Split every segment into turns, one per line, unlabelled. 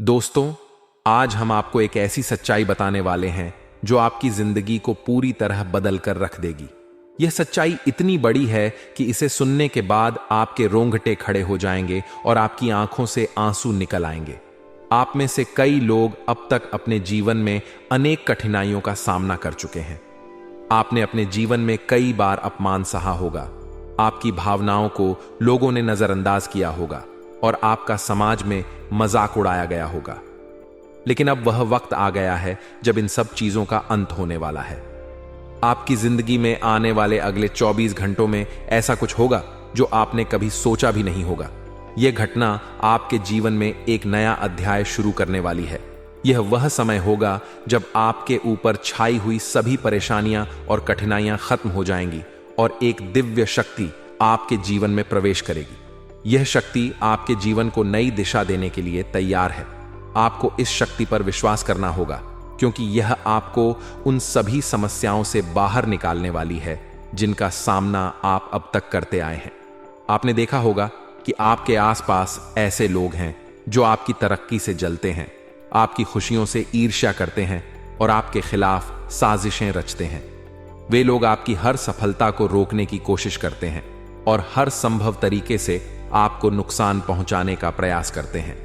दोस्तों, आज हम आपको एक ऐसी सच्चाई बताने वाले हैं जो आपकी जिंदगी को पूरी तरह बदल कर रख देगी। यह सच्चाई इतनी बड़ी है कि इसे सुनने के बाद आपके रोंगटे खड़े हो जाएंगे और आपकी आंखों से आंसू निकल आएंगे। आप में से कई लोग अब तक अपने जीवन में अनेक कठिनाइयों का सामना कर चुके हैं। आपने अपने जीवन में कई बार अपमान सहा होगा, आपकी भावनाओं को लोगों ने नजरअंदाज किया होगा और आपका समाज में मजाक उड़ाया गया होगा। लेकिन अब वह वक्त आ गया है जब इन सब चीजों का अंत होने वाला है। आपकी जिंदगी में आने वाले अगले 24 घंटों में ऐसा कुछ होगा जो आपने कभी सोचा भी नहीं होगा। यह घटना आपके जीवन में एक नया अध्याय शुरू करने वाली है। यह वह समय होगा जब आपके ऊपर छाई हुई सभी परेशानियां और कठिनाइयां खत्म हो जाएंगी और एक दिव्य शक्ति आपके जीवन में प्रवेश करेगी। यह शक्ति आपके जीवन को नई दिशा देने के लिए तैयार है। आपको इस शक्ति पर विश्वास करना होगा, क्योंकि यह आपको उन सभी समस्याओं से बाहर निकालने वाली है जिनका सामना आप अब तक करते आए हैं। आपने देखा होगा कि आपके आसपास ऐसे लोग हैं जो आपकी तरक्की से जलते हैं, आपकी खुशियों से ईर्ष्या करते हैं और आपके खिलाफ साजिशें रचते हैं। वे लोग आपकी हर सफलता को रोकने की कोशिश करते हैं और हर संभव तरीके से आपको नुकसान पहुंचाने का प्रयास करते हैं,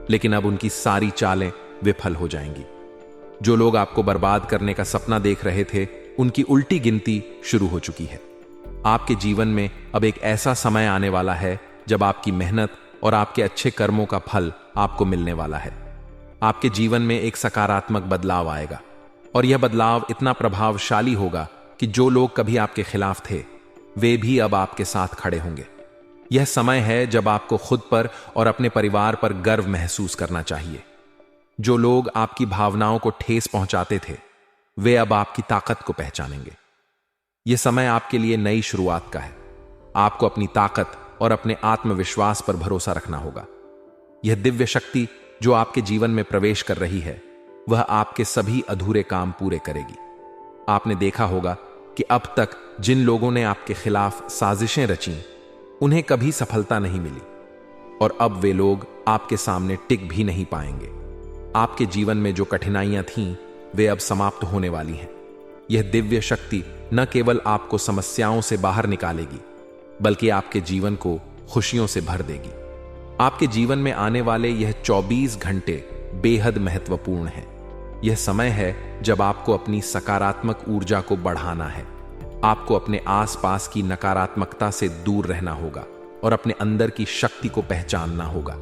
लेकिन अब उनकी सारी चालें विफल हो जाएंगी। जो लोग आपको बर्बाद करने का सपना देख रहे थे, उनकी उल्टी गिनती शुरू हो चुकी है। आपके जीवन में अब एक ऐसा समय आने वाला है जब आपकी मेहनत और आपके अच्छे कर्मों का फल आपको मिलने वाला है। आपके जीवन में एक सकारात्मक बदलाव आएगा और यह बदलाव इतना प्रभावशाली होगा कि जो लोग कभी आपके खिलाफ थे, वे भी अब आपके साथ खड़े होंगे। यह समय है जब आपको खुद पर और अपने परिवार पर गर्व महसूस करना चाहिए। जो लोग आपकी भावनाओं को ठेस पहुंचाते थे, वे अब आपकी ताकत को पहचानेंगे। यह समय आपके लिए नई शुरुआत का है। आपको अपनी ताकत और अपने आत्मविश्वास पर भरोसा रखना होगा। यह दिव्य शक्ति जो आपके जीवन में प्रवेश कर रही है, वह आपके सभी अधूरे काम पूरे करेगी। आपने देखा होगा कि अब तक जिन लोगों ने आपके खिलाफ साजिशें रची, उन्हें कभी सफलता नहीं मिली और अब वे लोग आपके सामने टिक भी नहीं पाएंगे। आपके जीवन में जो कठिनाइयां थीं, वे अब समाप्त होने वाली हैं। यह दिव्य शक्ति न केवल आपको समस्याओं से बाहर निकालेगी, बल्कि आपके जीवन को खुशियों से भर देगी। आपके जीवन में आने वाले यह 24 घंटे बेहद महत्वपूर्ण हैं। यह समय है जब आपको अपनी सकारात्मक ऊर्जा को बढ़ाना है। आपको अपने आसपास की नकारात्मकता से दूर रहना होगा और अपने अंदर की शक्ति को पहचानना होगा।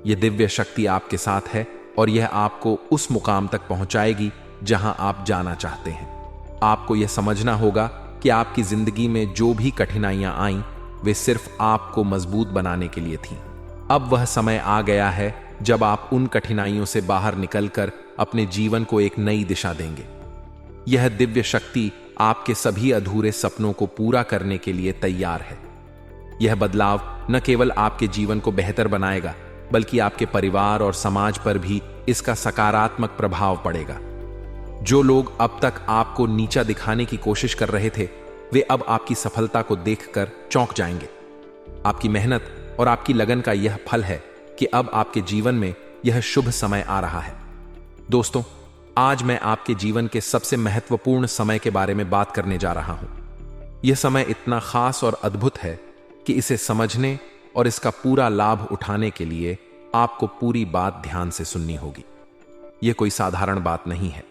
यह दिव्य शक्ति आपके साथ है और यह आपको उस मुकाम तक पहुंचाएगी जहां आप जाना चाहते हैं। आपको यह समझना होगा कि आपकी जिंदगी में जो भी कठिनाइयां आईं, वे सिर्फ आपको मजबूत बनाने के लिए थीं। अब वह समय आ गया है जब आप उन कठिनाइयों से बाहर निकलकर अपने जीवन को एक नई दिशा देंगे। यह दिव्य शक्ति आपके सभी अधूरे सपनों को पूरा करने के लिए तैयार है। यह बदलाव न केवल आपके जीवन को बेहतर बनाएगा, बल्कि आपके परिवार और समाज पर भी इसका सकारात्मक प्रभाव पड़ेगा। जो लोग अब तक आपको नीचा दिखाने की कोशिश कर रहे थे, वे अब आपकी सफलता को देखकर चौंक जाएंगे। आपकी मेहनत और आपकी लगन का यह फल है कि अब आपके जीवन में यह शुभ समय आ रहा है। दोस्तों, आज मैं आपके जीवन के सबसे महत्वपूर्ण समय के बारे में बात करने जा रहा हूं। यह समय इतना खास और अद्भुत है कि इसे समझने और इसका पूरा लाभ उठाने के लिए आपको पूरी बात ध्यान से सुननी होगी। यह कोई साधारण बात नहीं है,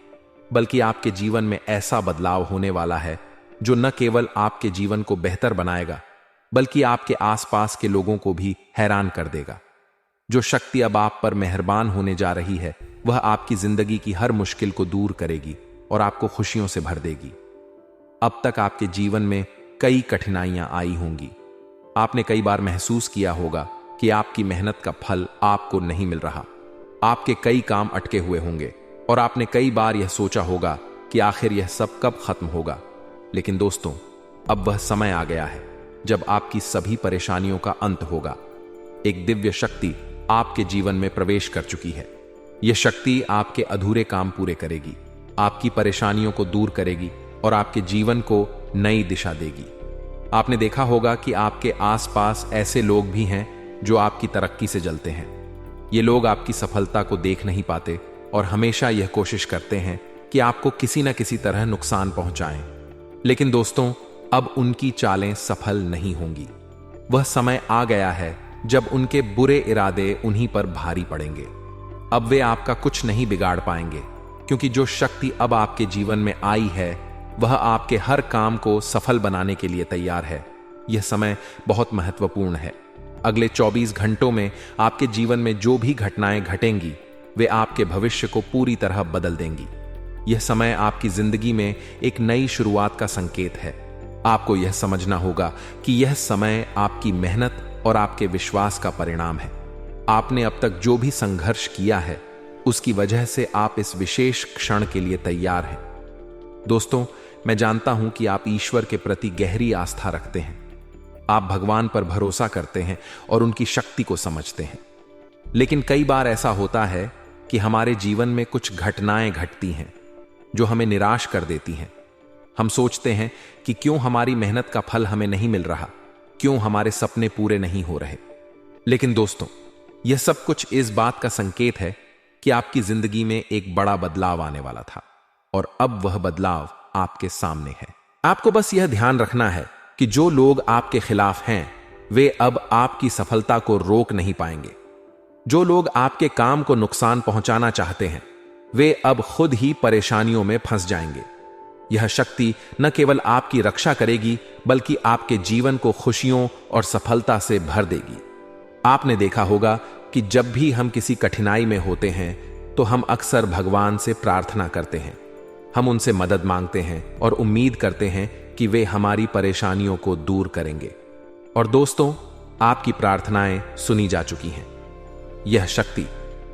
बल्कि आपके जीवन में ऐसा बदलाव होने वाला है जो न केवल आपके जीवन को बेहतर बनाएगा, बल्कि आपके आसपास के लोगों को भी हैरान कर देगा। जो शक्ति अब आप पर मेहरबान होने जा रही है, वह आपकी जिंदगी की हर मुश्किल को दूर करेगी और आपको खुशियों से भर देगी। अब तक आपके जीवन में कई कठिनाइयां आई होंगी। आपने कई बार महसूस किया होगा कि आपकी मेहनत का फल आपको नहीं मिल रहा। आपके कई काम अटके हुए होंगे और आपने कई बार यह सोचा होगा कि आखिर यह सब कब खत्म होगा। लेकिन दोस्तों, अब वह समय आ गया है जब आपकी सभी परेशानियों का अंत होगा। एक दिव्य शक्ति आपके जीवन में प्रवेश कर चुकी है। यह शक्ति आपके अधूरे काम पूरे करेगी, आपकी परेशानियों को दूर करेगी और आपके जीवन को नई दिशा देगी। आपने देखा होगा कि आपके आसपास ऐसे लोग भी हैं जो आपकी तरक्की से जलते हैं। ये लोग आपकी सफलता को देख नहीं पाते और हमेशा यह कोशिश करते हैं कि आपको किसी न किसी तरह नुकसान पहुंचाएं। लेकिन दोस्तों, अब उनकी चालें सफल नहीं होंगी। वह समय आ गया है जब उनके बुरे इरादे उन्हीं पर भारी पड़ेंगे। अब वे आपका कुछ नहीं बिगाड़ पाएंगे, क्योंकि जो शक्ति अब आपके जीवन में आई है वह आपके हर काम को सफल बनाने के लिए तैयार है। यह समय बहुत महत्वपूर्ण है। अगले 24 घंटों में आपके जीवन में जो भी घटनाएं घटेंगी वे आपके भविष्य को पूरी तरह बदल देंगी। यह समय आपकी जिंदगी में एक नई शुरुआत का संकेत है। आपको यह समझना होगा कि यह समय आपकी मेहनत और आपके विश्वास का परिणाम है। आपने अब तक जो भी संघर्ष किया है उसकी वजह से आप इस विशेष क्षण के लिए तैयार हैं। दोस्तों, मैं जानता हूं कि आप ईश्वर के प्रति गहरी आस्था रखते हैं। आप भगवान पर भरोसा करते हैं और उनकी शक्ति को समझते हैं। लेकिन कई बार ऐसा होता है कि हमारे जीवन में कुछ घटनाएं घटती हैं जो हमें निराश कर देती हैं। हम सोचते हैं कि क्यों हमारी मेहनत का फल हमें नहीं मिल रहा, क्यों हमारे सपने पूरे नहीं हो रहे। लेकिन दोस्तों, यह सब कुछ इस बात का संकेत है कि आपकी जिंदगी में एक बड़ा बदलाव आने वाला था और अब वह बदलाव आपके सामने है। आपको बस यह ध्यान रखना है कि जो लोग आपके खिलाफ हैं वे अब आपकी सफलता को रोक नहीं पाएंगे। जो लोग आपके काम को नुकसान पहुंचाना चाहते हैं वे अब खुद ही परेशानियों में फंस जाएंगे। यह शक्ति न केवल आपकी रक्षा करेगी बल्कि आपके जीवन को खुशियों और सफलता से भर देगी। आपने देखा होगा कि जब भी हम किसी कठिनाई में होते हैं तो हम अक्सर भगवान से प्रार्थना करते हैं। हम उनसे मदद मांगते हैं और उम्मीद करते हैं कि वे हमारी परेशानियों को दूर करेंगे। और दोस्तों, आपकी प्रार्थनाएं सुनी जा चुकी हैं। यह शक्ति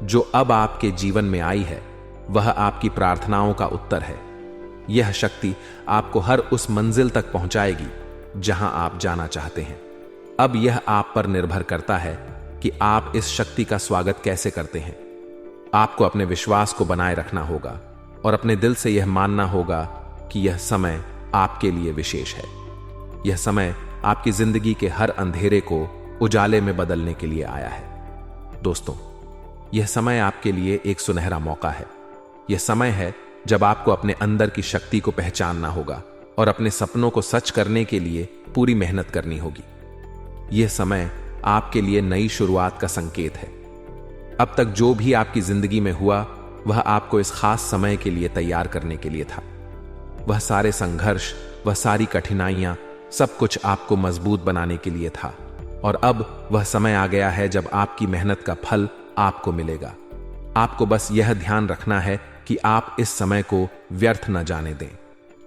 जो अब आपके जीवन में आई है वह आपकी प्रार्थनाओं का उत्तर है। यह शक्ति आपको हर उस मंजिल तक पहुंचाएगी जहां आप जाना चाहते हैं। अब यह आप पर निर्भर करता है कि आप इस शक्ति का स्वागत कैसे करते हैं। आपको अपने विश्वास को बनाए रखना होगा और अपने दिल से यह मानना होगा कि यह समय आपके लिए विशेष है। यह समय आपकी जिंदगी के हर अंधेरे को उजाले में बदलने के लिए आया है। दोस्तों, यह समय आपके लिए एक सुनहरा मौका है। यह समय है जब आपको अपने अंदर की शक्ति को पहचानना होगा और अपने सपनों को सच करने के लिए पूरी मेहनत करनी होगी। यह समय आपके लिए नई शुरुआत का संकेत है। अब तक जो भी आपकी जिंदगी में हुआ वह आपको इस खास समय के लिए तैयार करने के लिए था। वह सारे संघर्ष, वह सारी कठिनाइयां, सब कुछ आपको मजबूत बनाने के लिए था। और अब वह समय आ गया है जब आपकी मेहनत का फल आपको मिलेगा। आपको बस यह ध्यान रखना है कि आप इस समय को व्यर्थ न जाने दें।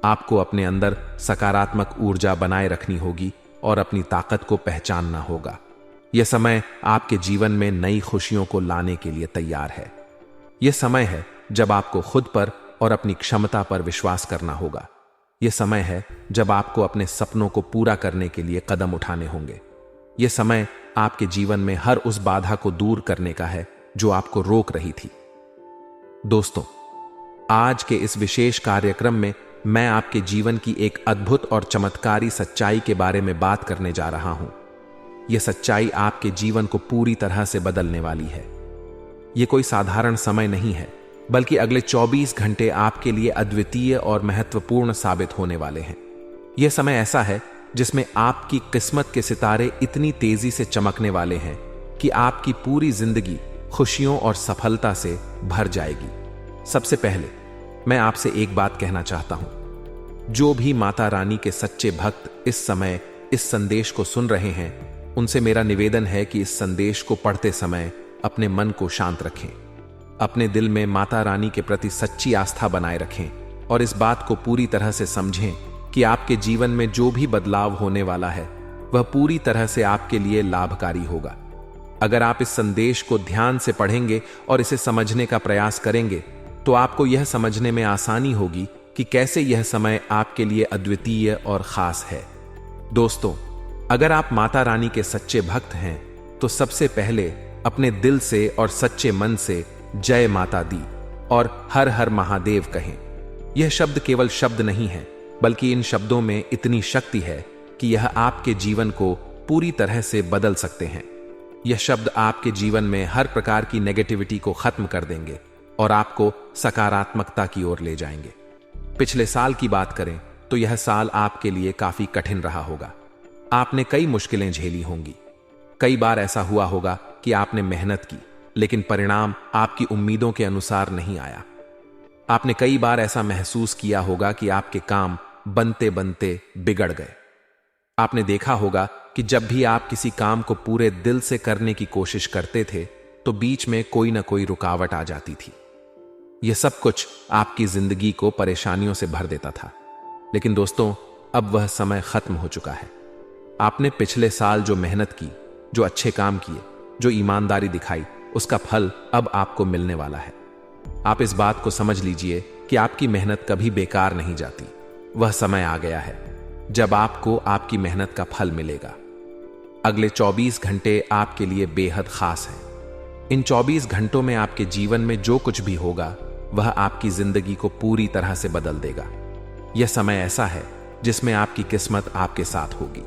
आपको अपने अंदर सकारात्मक ऊर्जा बनाए रखनी होगी और अपनी ताकत को पहचानना होगा। यह समय आपके जीवन में नई खुशियों को लाने के लिए तैयार है। यह समय है जब आपको खुद पर और अपनी क्षमता पर विश्वास करना होगा। यह समय है जब आपको अपने सपनों को पूरा करने के लिए कदम उठाने होंगे। यह समय आपके जीवन में हर उस बाधा को दूर करने का है जो आपको रोक रही थी। दोस्तों, आज के इस विशेष कार्यक्रम में मैं आपके जीवन की एक अद्भुत और चमत्कारी सच्चाई के बारे में बात करने जा रहा हूं। यह सच्चाई आपके जीवन को पूरी तरह से बदलने वाली है। यह कोई साधारण समय नहीं है, बल्कि अगले 24 घंटे आपके लिए अद्वितीय और महत्वपूर्ण साबित होने वाले हैं। यह समय ऐसा है जिसमें आपकी किस्मत के सितारे इतनी तेजी से चमकने वाले हैं कि आपकी पूरी जिंदगी खुशियों और सफलता से भर जाएगी। सबसे पहले मैं आपसे एक बात कहना चाहता हूं। जो भी माता रानी के सच्चे भक्त इस समय इस संदेश को सुन रहे हैं, उनसे मेरा निवेदन है कि इस संदेश को पढ़ते समय अपने मन को शांत रखें, अपने दिल में माता रानी के प्रति सच्ची आस्था बनाए रखें और इस बात को पूरी तरह से समझें कि आपके जीवन में जो भी बदलाव होने वाला है वह पूरी तरह से आपके लिए लाभकारी होगा। अगर आप इस संदेश को ध्यान से पढ़ेंगे और इसे समझने का प्रयास करेंगे तो आपको यह समझने में आसानी होगी कि कैसे यह समय आपके लिए अद्वितीय और खास है। दोस्तों, अगर आप माता रानी के सच्चे भक्त हैं तो सबसे पहले अपने दिल से और सच्चे मन से जय माता दी और हर हर महादेव कहें। यह शब्द केवल शब्द नहीं है, बल्कि इन शब्दों में इतनी शक्ति है कि यह आपके जीवन को पूरी तरह से बदल सकते हैं। यह शब्द आपके जीवन में हर प्रकार की नेगेटिविटी को खत्म कर देंगे और आपको सकारात्मकता की ओर ले जाएंगे। पिछले साल की बात करें तो यह साल आपके लिए काफी कठिन रहा होगा। आपने कई मुश्किलें झेली होंगी। कई बार ऐसा हुआ होगा कि आपने मेहनत की, लेकिन परिणाम आपकी उम्मीदों के अनुसार नहीं आया। आपने कई बार ऐसा महसूस किया होगा कि आपके काम बनते बनते बिगड़ गए। आपने देखा होगा कि जब भी आप किसी काम को पूरे दिल से करने की कोशिश करते थे तो बीच में कोई ना कोई रुकावट आ जाती थी। यह सब कुछ आपकी जिंदगी को परेशानियों से भर देता था। लेकिन दोस्तों, अब वह समय खत्म हो चुका है। आपने पिछले साल जो मेहनत की, जो अच्छे काम किए, जो ईमानदारी दिखाई, उसका फल अब आपको मिलने वाला है। आप इस बात को समझ लीजिए कि आपकी मेहनत कभी बेकार नहीं जाती। वह समय आ गया है जब आपको आपकी मेहनत का फल मिलेगा। अगले 24 घंटे आपके लिए बेहद खास हैं। इन 24 घंटों में आपके जीवन में जो कुछ भी होगा वह आपकी जिंदगी को पूरी तरह से बदल देगा। यह समय ऐसा है जिसमें आपकी किस्मत आपके साथ होगी।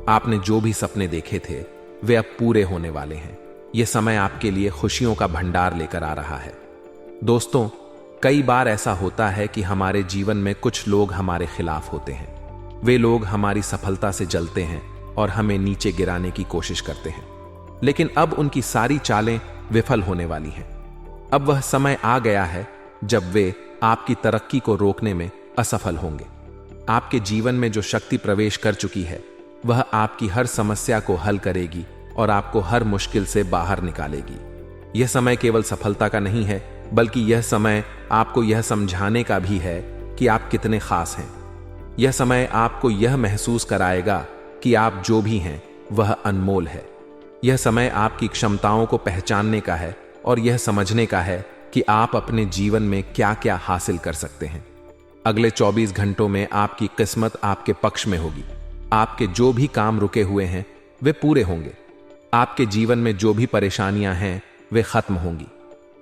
आपने जो भी सपने देखे थे वे अब पूरे होने वाले हैं। यह समय आपके लिए खुशियों का भंडार लेकर आ रहा है। दोस्तों, कई बार ऐसा होता है कि हमारे जीवन में कुछ लोग हमारे खिलाफ होते हैं। वे लोग हमारी सफलता से जलते हैं और हमें नीचे गिराने की कोशिश करते हैं, लेकिन अब उनकी सारी चालें विफल होने वाली हैं। अब वह समय आ गया है जब वे आपकी तरक्की को रोकने में असफल होंगे। आपके जीवन में जो शक्ति प्रवेश कर चुकी है वह आपकी हर समस्या को हल करेगी और आपको हर मुश्किल से बाहर निकालेगी। यह समय केवल सफलता का नहीं है, बल्कि यह समय आपको यह समझाने का भी है कि आप कितने खास हैं। यह समय आपको यह महसूस कराएगा कि आप जो भी हैं वह अनमोल है। यह समय आपकी क्षमताओं को पहचानने का है और यह समझने का है कि आप अपने जीवन में क्या क्या हासिल कर सकते हैं। अगले 24 घंटों में आपकी किस्मत आपके पक्ष में होगी। आपके जो भी काम रुके हुए हैं वे पूरे होंगे। आपके जीवन में जो भी परेशानियां हैं वे खत्म होंगी।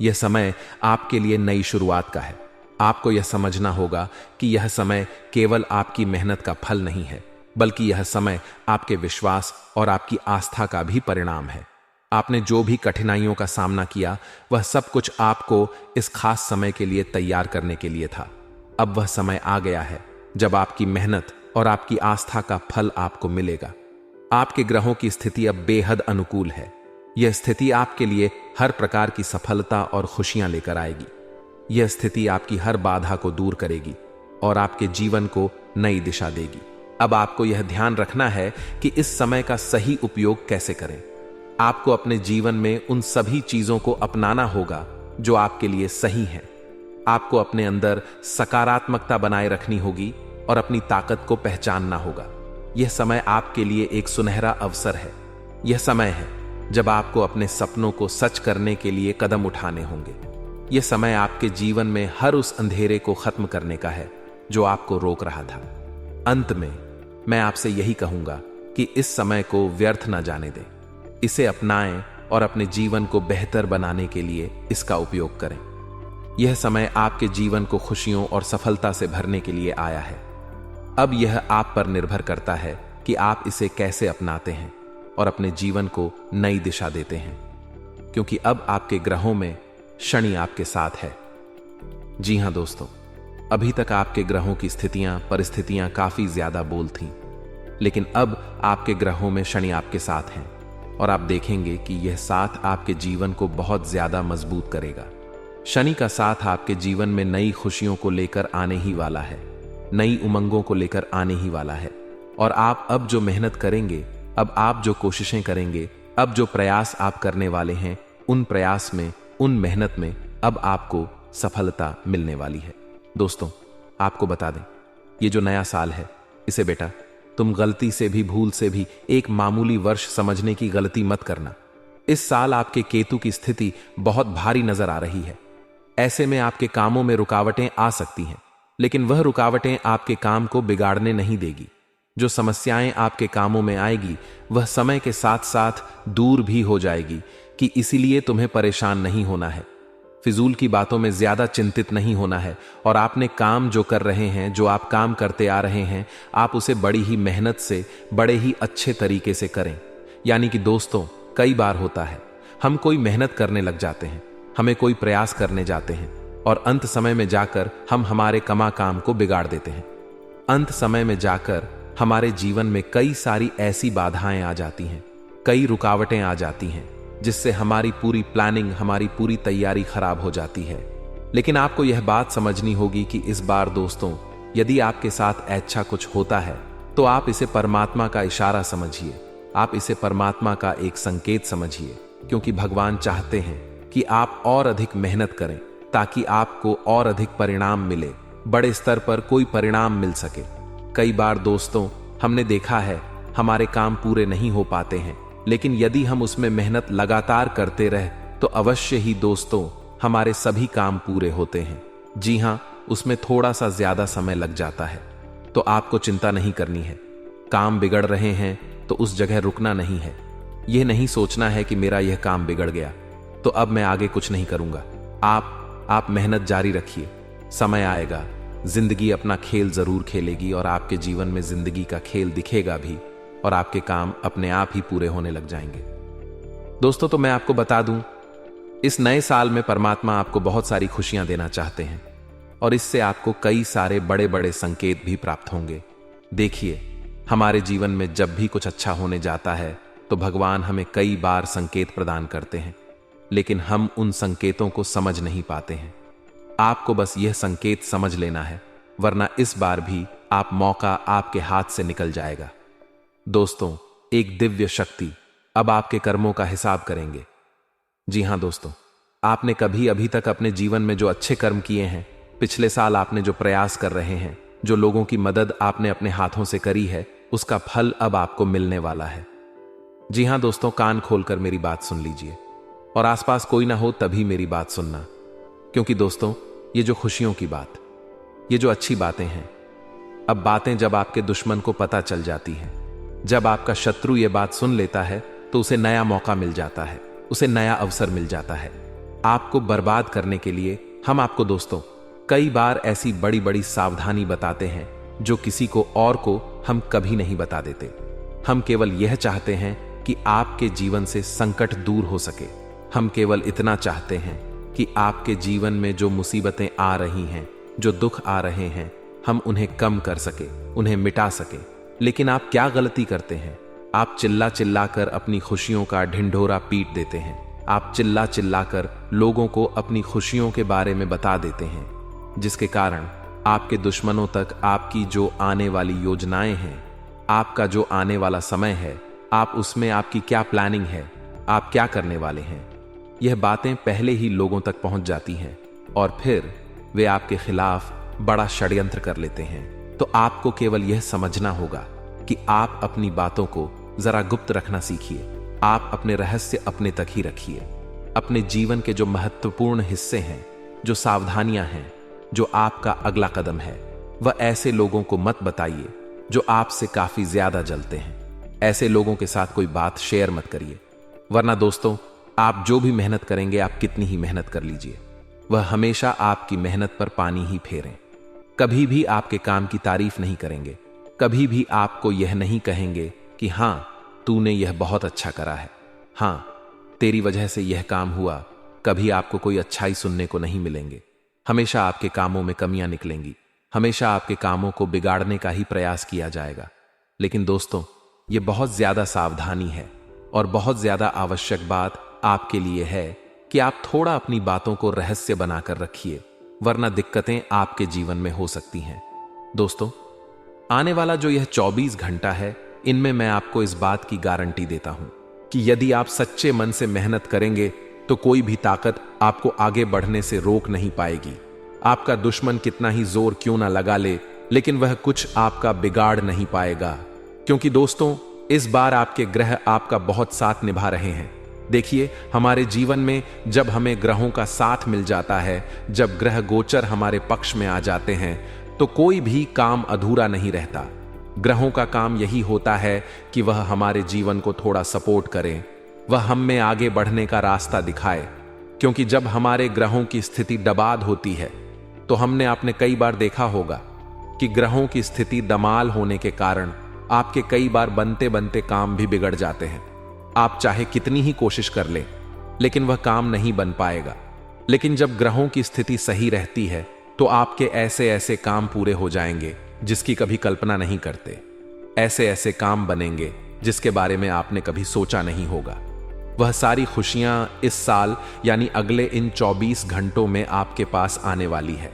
यह समय आपके लिए नई शुरुआत का है। आपको यह समझना होगा कि यह समय केवल आपकी मेहनत का फल नहीं है, बल्कि यह समय आपके विश्वास और आपकी आस्था का भी परिणाम है। आपने जो भी कठिनाइयों का सामना किया वह सब कुछ आपको इस खास समय के लिए तैयार करने के लिए था। अब वह समय आ गया है जब आपकी मेहनत और आपकी आस्था का फल आपको मिलेगा। आपके ग्रहों की स्थिति अब बेहद अनुकूल है। यह स्थिति आपके लिए हर प्रकार की सफलता और खुशियां लेकर आएगी। यह स्थिति आपकी हर बाधा को दूर करेगी और आपके जीवन को नई दिशा देगी। अब आपको यह ध्यान रखना है कि इस समय का सही उपयोग कैसे करें। आपको अपने जीवन में उन सभी चीजों को अपनाना होगा जो आपके लिए सही हैं। आपको अपने अंदर सकारात्मकता बनाए रखनी होगी और अपनी ताकत को पहचानना होगा। यह समय आपके लिए एक सुनहरा अवसर है। यह समय है जब आपको अपने सपनों को सच करने के लिए कदम उठाने होंगे। यह समय आपके जीवन में हर उस अंधेरे को खत्म करने का है जो आपको रोक रहा था। अंत में मैं आपसे यही कहूंगा कि इस समय को व्यर्थ न जाने दें। इसे अपनाएं और अपने जीवन को बेहतर बनाने के लिए इसका उपयोग करें। यह समय आपके जीवन को खुशियों और सफलता से भरने के लिए आया है। अब यह आप पर निर्भर करता है कि आप इसे कैसे अपनाते हैं और अपने जीवन को नई दिशा देते हैं, क्योंकि अब आपके ग्रहों में शनि आपके साथ है। जी हां दोस्तों, अभी तक आपके ग्रहों की स्थितियां, परिस्थितियां काफी ज्यादा बोल थीं, लेकिन अब आपके ग्रहों में शनि आपके साथ हैं और आप देखेंगे कि यह साथ आपके जीवन को बहुत ज्यादा मजबूत करेगा। शनि का साथ आपके जीवन में नई खुशियों को लेकर आने ही वाला है, नई उमंगों को लेकर आने ही वाला है। और आप अब जो मेहनत करेंगे, अब आप जो कोशिशें करेंगे, अब जो प्रयास आप करने वाले हैं, उन प्रयास में, उन मेहनत में अब आपको सफलता मिलने वाली है। दोस्तों, आपको बता दें, ये जो नया साल है, इसे बेटा तुम गलती से भी, भूल से भी एक मामूली वर्ष समझने की गलती मत करना। इस साल आपके केतु की स्थिति बहुत भारी नजर आ रही है। ऐसे में आपके कामों में रुकावटें आ सकती हैं, लेकिन वह रुकावटें आपके काम को बिगाड़ने नहीं देगी। जो समस्याएं आपके कामों में आएगी वह समय के साथ साथ दूर भी हो जाएगी, कि इसीलिए तुम्हें परेशान नहीं होना है, फिजूल की बातों में ज्यादा चिंतित नहीं होना है। और आपने काम जो कर रहे हैं, जो आप काम करते आ रहे हैं, आप उसे बड़ी ही मेहनत से, बड़े ही अच्छे तरीके से करें। यानी कि दोस्तों, कई बार होता है, हम कोई मेहनत करने लग जाते हैं, हमें कोई प्रयास करने जाते हैं और अंत समय में जाकर हम हमारे काम को बिगाड़ देते हैं। अंत समय में जाकर हमारे जीवन में कई सारी ऐसी बाधाएं आ जाती हैं, कई रुकावटें आ जाती हैं, जिससे हमारी पूरी प्लानिंग, हमारी पूरी तैयारी खराब हो जाती है। लेकिन आपको यह बात समझनी होगी कि इस बार दोस्तों, यदि आपके साथ ऐसा कुछ होता है तो आप इसे परमात्मा का इशारा समझिए, आप इसे परमात्मा का एक संकेत समझिए, क्योंकि भगवान चाहते हैं कि आप और अधिक मेहनत करें ताकि आपको और अधिक परिणाम मिले, बड़े स्तर पर कोई परिणाम मिल सके। कई बार दोस्तों हमने देखा है हमारे काम पूरे नहीं हो पाते हैं, लेकिन यदि हम उसमें मेहनत लगातार करते रहे तो अवश्य ही दोस्तों हमारे सभी काम पूरे होते हैं। जी हां, उसमें थोड़ा सा ज्यादा समय लग जाता है, तो आपको चिंता नहीं करनी है। काम बिगड़ रहे हैं तो उस जगह रुकना नहीं है। यह नहीं सोचना है कि मेरा यह काम बिगड़ गया तो अब मैं आगे कुछ नहीं करूंगा। आप मेहनत जारी रखिए, समय आएगा, जिंदगी अपना खेल जरूर खेलेगी और आपके जीवन में जिंदगी का खेल दिखेगा भी और आपके काम अपने आप ही पूरे होने लग जाएंगे। दोस्तों, तो मैं आपको बता दूं, इस नए साल में परमात्मा आपको बहुत सारी खुशियां देना चाहते हैं और इससे आपको कई सारे बड़े बड़े संकेत भी प्राप्त होंगे। देखिए, हमारे जीवन में जब भी कुछ अच्छा होने जाता है तो भगवान हमें कई बार संकेत प्रदान करते हैं, लेकिन हम उन संकेतों को समझ नहीं पाते हैं। आपको बस यह संकेत समझ लेना है, वरना इस बार भी आप मौका आपके हाथ से निकल जाएगा। दोस्तों, एक दिव्य शक्ति अब आपके कर्मों का हिसाब करेंगे। जी हां दोस्तों, आपने कभी अभी तक अपने जीवन में जो अच्छे कर्म किए हैं, पिछले साल आपने जो प्रयास कर रहे हैं, जो लोगों की मदद आपने अपने हाथों से करी है, उसका फल अब आपको मिलने वाला है। जी हां दोस्तों, कान खोलकर मेरी बात सुन लीजिए और आसपास कोई ना हो तभी मेरी बात सुनना, क्योंकि दोस्तों ये जो खुशियों की बात, ये जो अच्छी बातें हैं, अब बातें जब आपके दुश्मन को पता चल जाती हैं, जब आपका शत्रु ये बात सुन लेता है तो उसे नया मौका मिल जाता है, उसे नया अवसर मिल जाता है आपको बर्बाद करने के लिए। हम आपको दोस्तों कई बार ऐसी बड़ी बड़ी सावधानी बताते हैं जो किसी को और को हम कभी नहीं बता देते। हम केवल यह चाहते हैं कि आपके जीवन से संकट दूर हो सके। हम केवल इतना चाहते हैं कि आपके जीवन में जो मुसीबतें आ रही हैं, जो दुख आ रहे हैं, हम उन्हें कम कर सके, उन्हें मिटा सके। लेकिन आप क्या गलती करते हैं? आप चिल्ला चिल्लाकर अपनी खुशियों का ढिंढोरा पीट देते हैं। आप चिल्ला चिल्लाकर लोगों को अपनी खुशियों के बारे में बता देते हैं, जिसके कारण आपके दुश्मनों तक आपकी जो आने वाली योजनाएं हैं, आपका जो आने वाला समय है, आप उसमें आपकी क्या प्लानिंग है, आप क्या करने वाले हैं, यह बातें पहले ही लोगों तक पहुंच जाती हैं और फिर वे आपके खिलाफ बड़ा षड्यंत्र कर लेते हैं। तो आपको केवल यह समझना होगा कि आप अपनी बातों को जरा गुप्त रखना सीखिए। आप अपने रहस्य अपने तक ही रखिए। अपने जीवन के जो महत्वपूर्ण हिस्से हैं, जो सावधानियां हैं, जो आपका अगला कदम है, वह ऐसे लोगों को मत बताइए जो आपसे काफी ज्यादा जलते हैं। ऐसे लोगों के साथ कोई बात शेयर मत करिए, वरना दोस्तों आप जो भी मेहनत करेंगे, आप कितनी ही मेहनत कर लीजिए, वह हमेशा आपकी मेहनत पर पानी ही फेरें। कभी भी आपके काम की तारीफ नहीं करेंगे, कभी भी आपको यह नहीं कहेंगे कि हां तूने यह बहुत अच्छा करा है, हां तेरी वजह से यह काम हुआ। कभी आपको कोई अच्छाई सुनने को नहीं मिलेंगे। हमेशा आपके कामों में कमियां निकलेंगी, हमेशा आपके कामों को बिगाड़ने का ही प्रयास किया जाएगा। लेकिन दोस्तों, यह बहुत ज्यादा सावधानी है और बहुत ज्यादा आवश्यक बात आपके लिए है कि आप थोड़ा अपनी बातों को रहस्य बनाकर रखिए, वरना दिक्कतें आपके जीवन में हो सकती हैं। दोस्तों, आने वाला जो यह 24 घंटा है, इनमें मैं आपको इस बात की गारंटी देता हूं कि यदि आप सच्चे मन से मेहनत करेंगे तो कोई भी ताकत आपको आगे बढ़ने से रोक नहीं पाएगी। आपका दुश्मन कितना ही जोर क्यों ना लगा ले, लेकिन वह कुछ आपका बिगाड़ नहीं पाएगा, क्योंकि दोस्तों इस बार आपके ग्रह आपका बहुत साथ निभा रहे हैं। देखिए, हमारे जीवन में जब हमें ग्रहों का साथ मिल जाता है, जब ग्रह गोचर हमारे पक्ष में आ जाते हैं, तो कोई भी काम अधूरा नहीं रहता। ग्रहों का काम यही होता है कि वह हमारे जीवन को थोड़ा सपोर्ट करें, वह हम में आगे बढ़ने का रास्ता दिखाए। क्योंकि जब हमारे ग्रहों की स्थिति डबाद होती है, तो हमने आपने कई बार देखा होगा कि ग्रहों की स्थिति दमाल होने के कारण आपके कई बार बनते बनते काम भी बिगड़ जाते हैं। आप चाहे कितनी ही कोशिश कर लें, लेकिन वह काम नहीं बन पाएगा। लेकिन जब ग्रहों की स्थिति सही रहती है तो आपके ऐसे ऐसे काम पूरे हो जाएंगे जिसकी कभी कल्पना नहीं करते। ऐसे ऐसे काम बनेंगे जिसके बारे में आपने कभी सोचा नहीं होगा। वह सारी खुशियां इस साल यानी अगले इन 24 घंटों में आपके पास आने वाली है।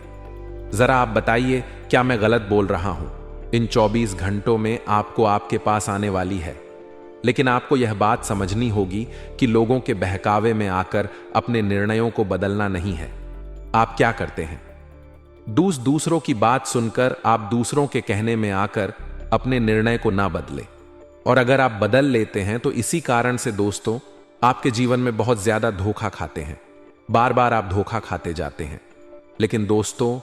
जरा आप बताइए, क्या मैं गलत बोल रहा हूं? इन 24 घंटों में आपको आपके पास आने वाली है। लेकिन आपको यह बात समझनी होगी कि लोगों के बहकावे में आकर अपने निर्णयों को बदलना नहीं है। आप क्या करते हैं? दूसरों की बात सुनकर आप दूसरों के कहने में आकर अपने निर्णय को ना बदले। और अगर आप बदल लेते हैं तो इसी कारण से दोस्तों आपके जीवन में बहुत ज्यादा धोखा खाते हैं। बार बार आप धोखा खाते जाते हैं। लेकिन दोस्तों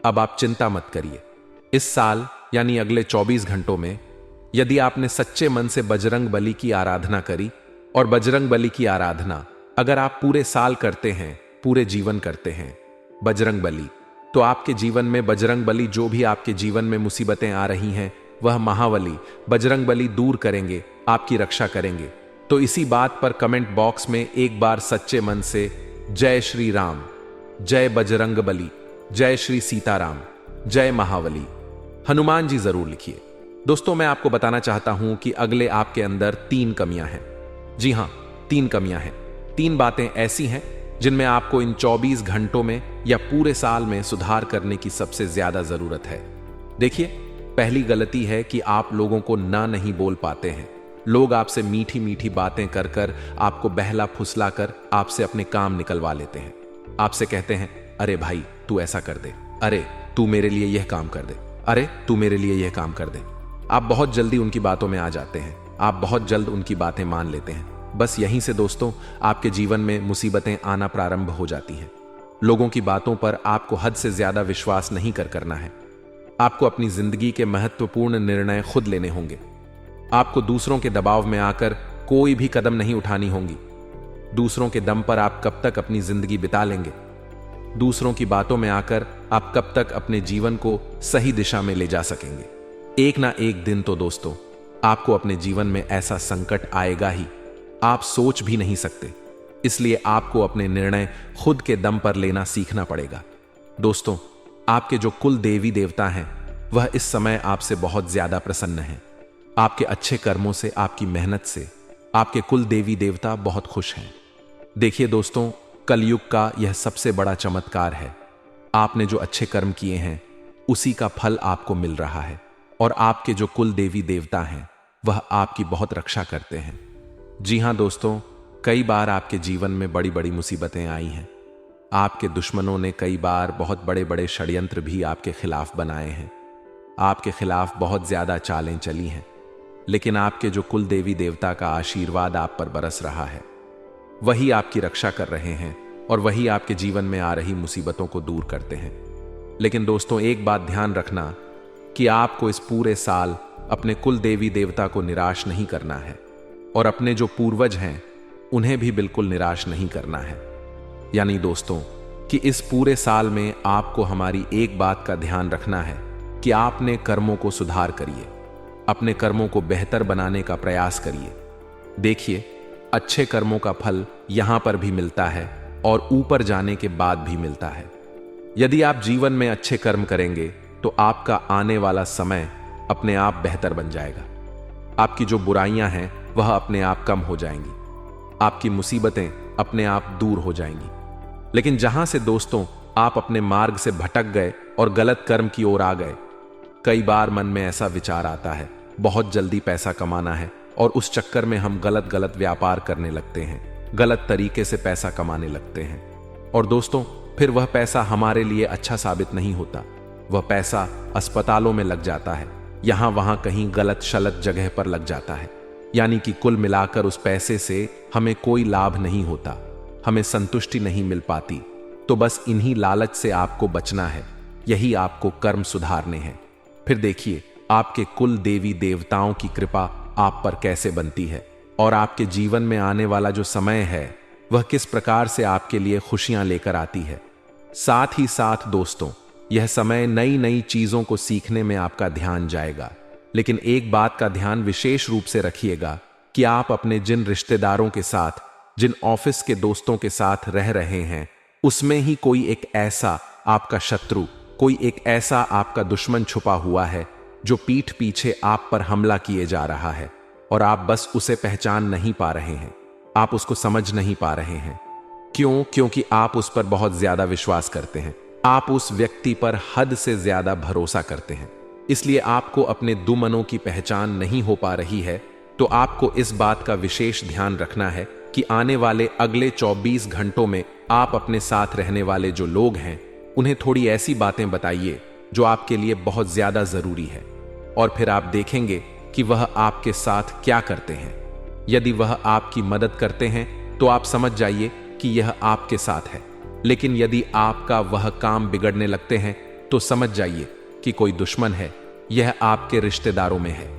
अब आप चिंता मत करिए। इस साल यानी अगले 24 घंटों में यदि आपने सच्चे मन से बजरंग बली की आराधना करी, और बजरंग बली की आराधना अगर आप पूरे साल करते हैं, पूरे जीवन करते हैं बजरंग बली, तो आपके जीवन में बजरंग बली जो भी आपके जीवन में मुसीबतें आ रही हैं वह महाबली बजरंग बली दूर करेंगे, आपकी रक्षा करेंगे। तो इसी बात पर कमेंट बॉक्स में एक बार सच्चे मन से जय श्री राम, जय बजरंग बली, जय श्री सीताराम, जय महाबली, हनुमान जी जरूर लिखिए। दोस्तों मैं आपको बताना चाहता हूं कि अगले आपके अंदर 3 कमियां हैं। जी हां, 3 कमियां हैं। 3 बातें ऐसी हैं जिनमें आपको इन 24 घंटों में या पूरे साल में सुधार करने की सबसे ज्यादा जरूरत है। देखिए, पहली गलती है कि आप लोगों को ना नहीं बोल पाते हैं। लोग आपसे मीठी मीठी बातें कर कर आपको बहला फुसला कर आपसे अपने काम निकलवा लेते हैं। आपसे कहते हैं, अरे भाई तू ऐसा कर दे, अरे तू मेरे लिए यह काम कर दे, अरे तू मेरे लिए यह काम कर दे। आप बहुत जल्दी उनकी बातों में आ जाते हैं। आप बहुत जल्द उनकी बातें मान लेते हैं। बस यहीं से दोस्तों आपके जीवन में मुसीबतें आना प्रारंभ हो जाती हैं। लोगों की बातों पर आपको हद से ज्यादा विश्वास नहीं करना है। आपको अपनी जिंदगी के महत्वपूर्ण निर्णय खुद लेने होंगे। आपको दूसरों के दबाव में आकर कोई भी कदम नहीं उठानी होंगी। दूसरों के दम पर आप कब तक अपनी जिंदगी बिता लेंगे? दूसरों की बातों में आकर आप कब तक अपने जीवन को सही दिशा में ले जा सकेंगे? एक ना एक दिन तो दोस्तों आपको अपने जीवन में ऐसा संकट आएगा ही, आप सोच भी नहीं सकते। इसलिए आपको अपने निर्णय खुद के दम पर लेना सीखना पड़ेगा। दोस्तों आपके जो कुल देवी देवता हैं वह इस समय आपसे बहुत ज्यादा प्रसन्न हैं। आपके अच्छे कर्मों से, आपकी मेहनत से आपके कुल देवी देवता बहुत खुश हैं। देखिए दोस्तों, कलयुग का यह सबसे बड़ा चमत्कार है। आपने जो अच्छे कर्म किए हैं उसी का फल आपको मिल रहा है, और आपके जो कुल देवी देवता हैं वह आपकी बहुत रक्षा करते हैं। जी हां दोस्तों, कई बार आपके जीवन में बड़ी बड़ी मुसीबतें आई हैं। आपके दुश्मनों ने कई बार बहुत बड़े बड़े षड्यंत्र भी आपके खिलाफ बनाए हैं। आपके खिलाफ बहुत ज्यादा चालें चली हैं। लेकिन आपके जो कुल देवी देवता का आशीर्वाद आप पर बरस रहा है, वही आपकी रक्षा कर रहे हैं और वही आपके जीवन में आ रही मुसीबतों को दूर करते हैं। लेकिन दोस्तों एक बात ध्यान रखना कि आपको इस पूरे साल अपने कुल देवी देवता को निराश नहीं करना है, और अपने जो पूर्वज हैं उन्हें भी बिल्कुल निराश नहीं करना है। यानी दोस्तों कि इस पूरे साल में आपको हमारी एक बात का ध्यान रखना है कि आपने कर्मों को सुधार करिए, अपने कर्मों को बेहतर बनाने का प्रयास करिए। देखिए, अच्छे कर्मों का फल यहां पर भी मिलता है और ऊपर जाने के बाद भी मिलता है। यदि आप जीवन में अच्छे कर्म करेंगे तो आपका आने वाला समय अपने आप बेहतर बन जाएगा। आपकी जो बुराइयां हैं वह अपने आप कम हो जाएंगी। आपकी मुसीबतें अपने आप दूर हो जाएंगी। लेकिन जहां से दोस्तों आप अपने मार्ग से भटक गए और गलत कर्म की ओर आ गए, कई बार मन में ऐसा विचार आता है बहुत जल्दी पैसा कमाना है, और उस चक्कर में हम गलत गलत व्यापार करने लगते हैं, गलत तरीके से पैसा कमाने लगते हैं। और दोस्तों फिर वह पैसा हमारे लिए अच्छा साबित नहीं होता। वह पैसा अस्पतालों में लग जाता है, यहां वहां कहीं गलत शलत जगह पर लग जाता है। यानी कि कुल मिलाकर उस पैसे से हमें कोई लाभ नहीं होता, हमें संतुष्टि नहीं मिल पाती। तो बस इन्हीं लालच से आपको बचना है, यही आपको कर्म सुधारने हैं। फिर देखिए आपके कुल देवी देवताओं की कृपा आप पर कैसे बनती है, और आपके जीवन में आने वाला जो समय है वह किस प्रकार से आपके लिए खुशियां लेकर आती है। साथ ही साथ दोस्तों यह समय नई नई चीजों को सीखने में आपका ध्यान जाएगा। लेकिन एक बात का ध्यान विशेष रूप से रखिएगा कि आप अपने जिन रिश्तेदारों के साथ, जिन ऑफिस के दोस्तों के साथ रह रहे हैं, उसमें ही कोई एक ऐसा आपका शत्रु, कोई एक ऐसा आपका दुश्मन छुपा हुआ है जो पीठ पीछे आप पर हमला किए जा रहा है और आप बस उसे पहचान नहीं पा रहे हैं, आप उसको समझ नहीं पा रहे हैं। क्यों? क्योंकि आप उस पर बहुत ज्यादा विश्वास करते हैं, आप उस व्यक्ति पर हद से ज्यादा भरोसा करते हैं, इसलिए आपको अपने दुश्मनों की पहचान नहीं हो पा रही है। तो आपको इस बात का विशेष ध्यान रखना है कि आने वाले अगले 24 घंटों में आप अपने साथ रहने वाले जो लोग हैं उन्हें थोड़ी ऐसी बातें बताइए जो आपके लिए बहुत ज्यादा जरूरी है, और फिर आप देखेंगे कि वह आपके साथ क्या करते हैं। यदि वह आपकी मदद करते हैं तो आप समझ जाइए कि यह आपके साथ है, लेकिन यदि आपका वह काम बिगड़ने लगते हैं तो समझ जाइए कि कोई दुश्मन है, यह आपके रिश्तेदारों में है।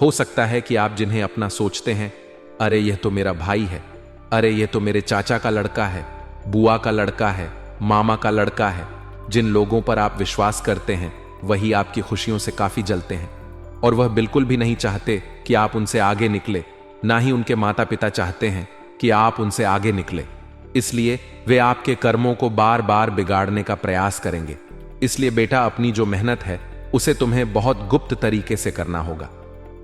हो सकता है कि आप जिन्हें अपना सोचते हैं, अरे यह तो मेरा भाई है, अरे यह तो मेरे चाचा का लड़का है, बुआ का लड़का है, मामा का लड़का है, जिन लोगों पर आप विश्वास करते हैं वही आपकी खुशियों से काफी जलते हैं, और वह बिल्कुल भी नहीं चाहते कि आप उनसे आगे निकले, ना ही उनके माता पिता चाहते हैं कि आप उनसे आगे निकले। इसलिए वे आपके कर्मों को बार बार बिगाड़ने का प्रयास करेंगे। इसलिए बेटा, अपनी जो मेहनत है उसे तुम्हें बहुत गुप्त तरीके से करना होगा।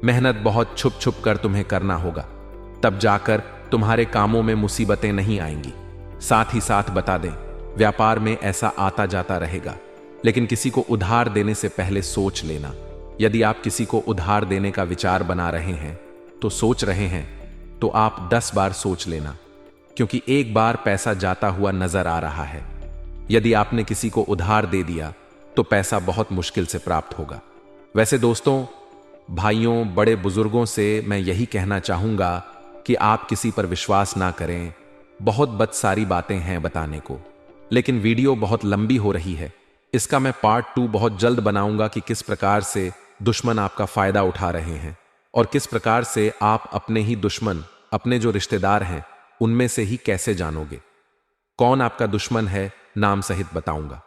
मेहनत बहुत छुप छुप कर तुम्हें करना होगा, तब जाकर तुम्हारे कामों में मुसीबतें नहीं आएंगी। साथ ही साथ बता दें, व्यापार में ऐसा आता जाता रहेगा, लेकिन किसी को उधार देने से पहले सोच लेना। यदि आप किसी को उधार देने का विचार बना रहे हैं तो सोच रहे हैं तो आप 10 बार सोच लेना, क्योंकि एक बार पैसा जाता हुआ नजर आ रहा है। यदि आपने किसी को उधार दे दिया तो पैसा बहुत मुश्किल से प्राप्त होगा। वैसे दोस्तों, भाइयों, बड़े बुजुर्गों से मैं यही कहना चाहूंगा कि आप किसी पर विश्वास ना करें। बहुत सारी बातें हैं बताने को, लेकिन वीडियो बहुत लंबी हो रही है। इसका मैं पार्ट 2 बहुत जल्द बनाऊंगा कि किस प्रकार से दुश्मन आपका फायदा उठा रहे हैं और किस प्रकार से आप अपने ही दुश्मन, अपने जो रिश्तेदार हैं उनमें से ही कैसे जानोगे कौन आपका दुश्मन है, नाम सहित बताऊंगा।